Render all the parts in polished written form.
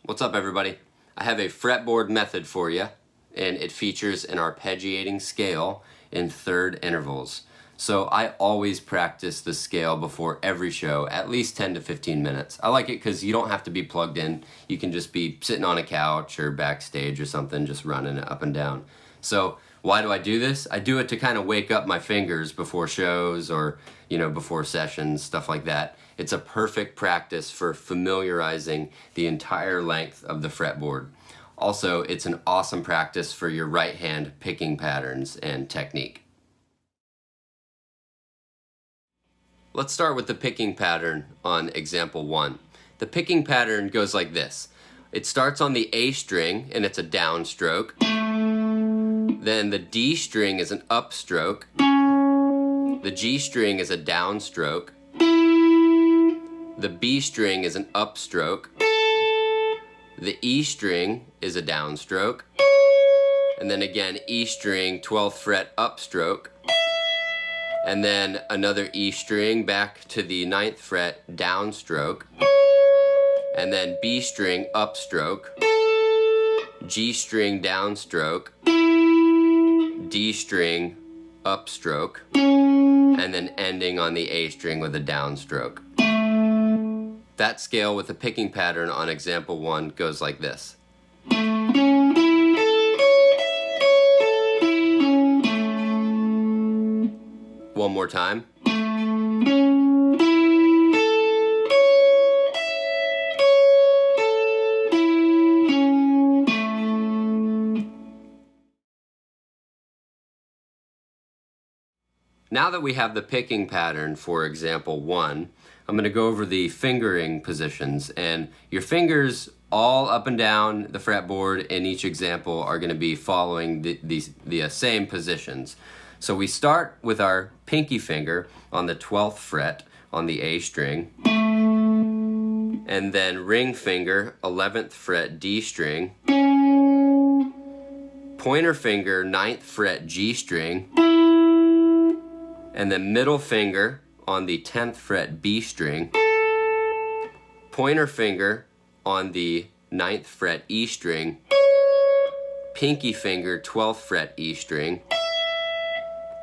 What's up, everybody? I have a fretboard method for you, and it features an arpeggiating scale in third intervals. So I always practice the scale before every show, at least 10 to 15 minutes. I like it because you don't have to be plugged in. You can just be sitting on a couch or backstage or something, just running it up and down. So why do I do this? I do it to kind of wake up my fingers before shows or, before sessions, stuff like that. It's a perfect practice for familiarizing the entire length of the fretboard. Also, it's an awesome practice for your right hand picking patterns and technique. Let's start with the picking pattern on example 1. The picking pattern goes like this. It starts on the A string and it's a downstroke. Then the D string is an upstroke. The G string is a downstroke. The B string is an upstroke. The E string is a downstroke. And then again, E string, 12th fret upstroke. And then another E string back to the 9th fret downstroke. And then B string upstroke. G string downstroke. D string upstroke. And then ending on the A string with a downstroke. That scale with the picking pattern on example 1 goes like this. One more time. Now that we have the picking pattern for example 1, I'm going to go over the fingering positions, and your fingers all up and down the fretboard in each example are going to be following the same positions. So we start with our pinky finger on the 12th fret on the A string, and then ring finger 11th fret D string, pointer finger 9th fret G string, and then middle finger on the 10th fret B string, pointer finger on the 9th fret E string, pinky finger 12th fret E string,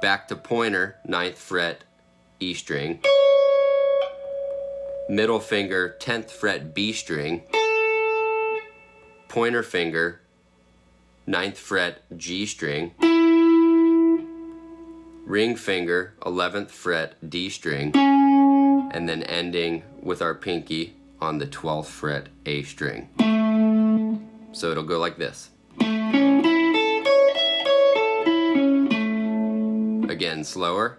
back to pointer 9th fret E string, middle finger 10th fret B string, pointer finger 9th fret G string, ring finger 11th fret D string, and then ending with our pinky on the 12th fret A string. So it'll go like this. Again, slower.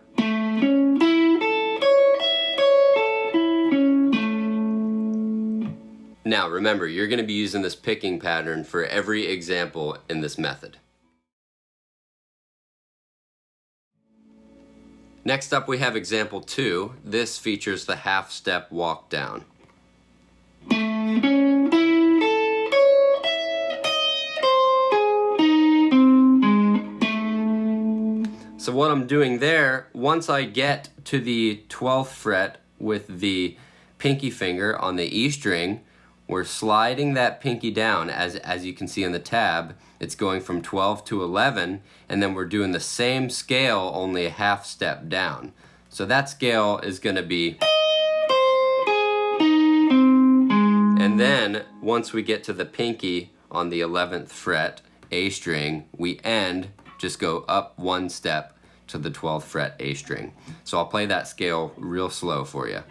Now remember, you're going to be using this picking pattern for every example in this method. Next up we have example 2. This features the half step walk down. So what I'm doing there, once I get to the 12th fret with the pinky finger on the E string, we're sliding that pinky down as you can see on the tab. It's going from 12 to 11, and then we're doing the same scale, only a half step down. So that scale is going to be, and then once we get to the pinky on the 11th fret A string, we just go up one step to the 12th fret A string. So I'll play that scale real slow for you.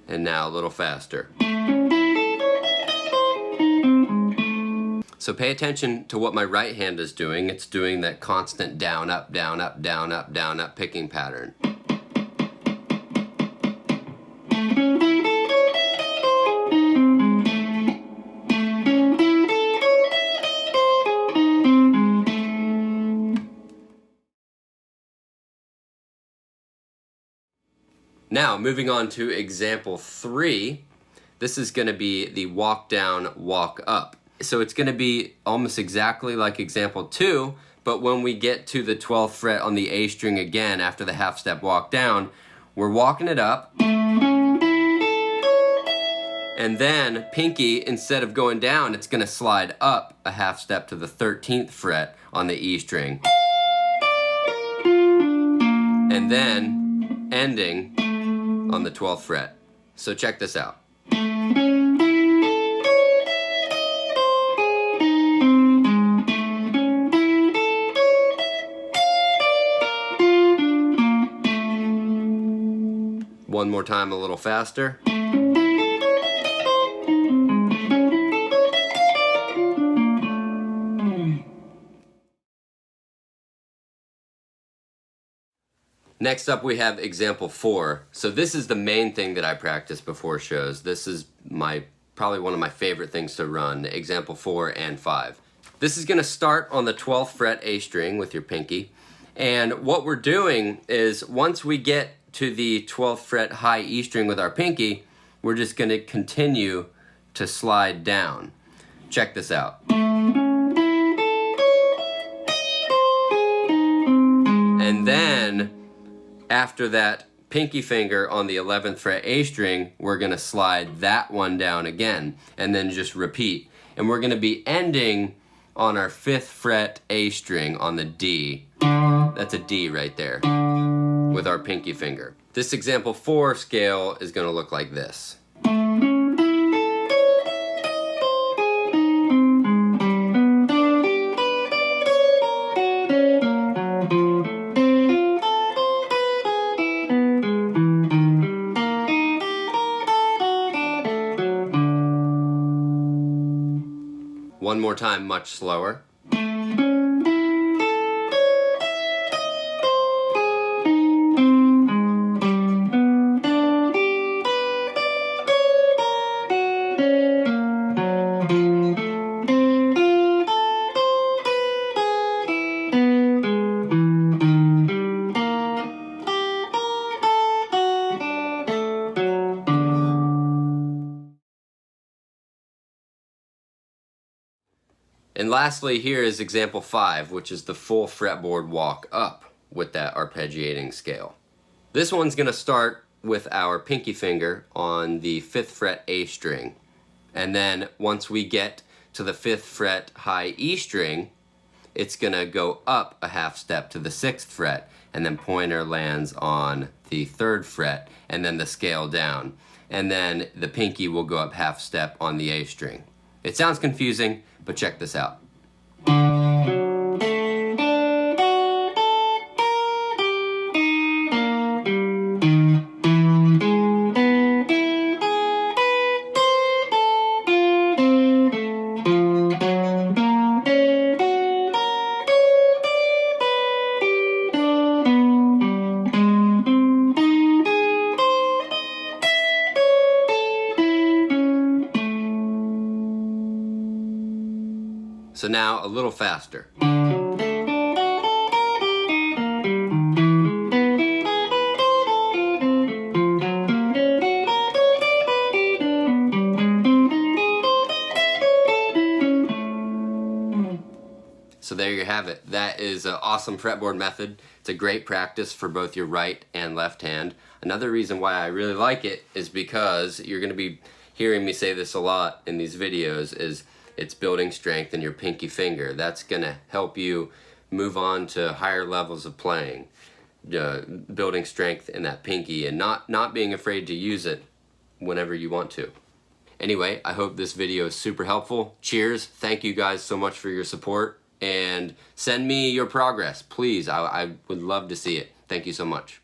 And now a little faster. So pay attention to what my right hand is doing. It's doing that constant down, up, down, up, down, up, down, up picking pattern. Now, moving on to example 3, this is going to be the walk down, walk up. So it's going to be almost exactly like example 2, but when we get to the 12th fret on the A string again after the half step walk down, we're walking it up, and then pinky, instead of going down, it's gonna slide up a half step to the 13th fret on the E string, and then ending on the 12th fret. So check this out. One more time, a little faster. Next up we have example 4. So this is the main thing that I practice before shows. This is probably one of my favorite things to run, example 4 and 5. This is going to start on the 12th fret A string with your pinky. And what we're doing is once we get to the 12th fret high E string with our pinky, we're just going to continue to slide down. Check this out. And then after that pinky finger on the 11th fret A string, we're going to slide that one down again and then just repeat. And we're going to be ending on our 5th fret A string on the D. That's a D right there with our pinky finger. This example 4 scale is going to look like this. One more time, much slower. And lastly, here is example 5, which is the full fretboard walk up with that arpeggiating scale. This one's going to start with our pinky finger on the 5th fret A string. And then once we get to the 5th fret high E string, it's going to go up a half step to the 6th fret, and then pointer lands on the 3rd fret, and then the scale down. And then the pinky will go up half step on the A string. It sounds confusing, but check this out. So now a little faster. So there you have it. That is an awesome fretboard method. It's a great practice for both your right and left hand. Another reason why I really like it is because you're going to be hearing me say this a lot in these videos, is it's building strength in your pinky finger. That's going to help you move on to higher levels of playing. Building strength in that pinky and not being afraid to use it whenever you want to. Anyway, I hope this video is super helpful. Cheers. Thank you guys so much for your support. And send me your progress, please. I would love to see it. Thank you so much.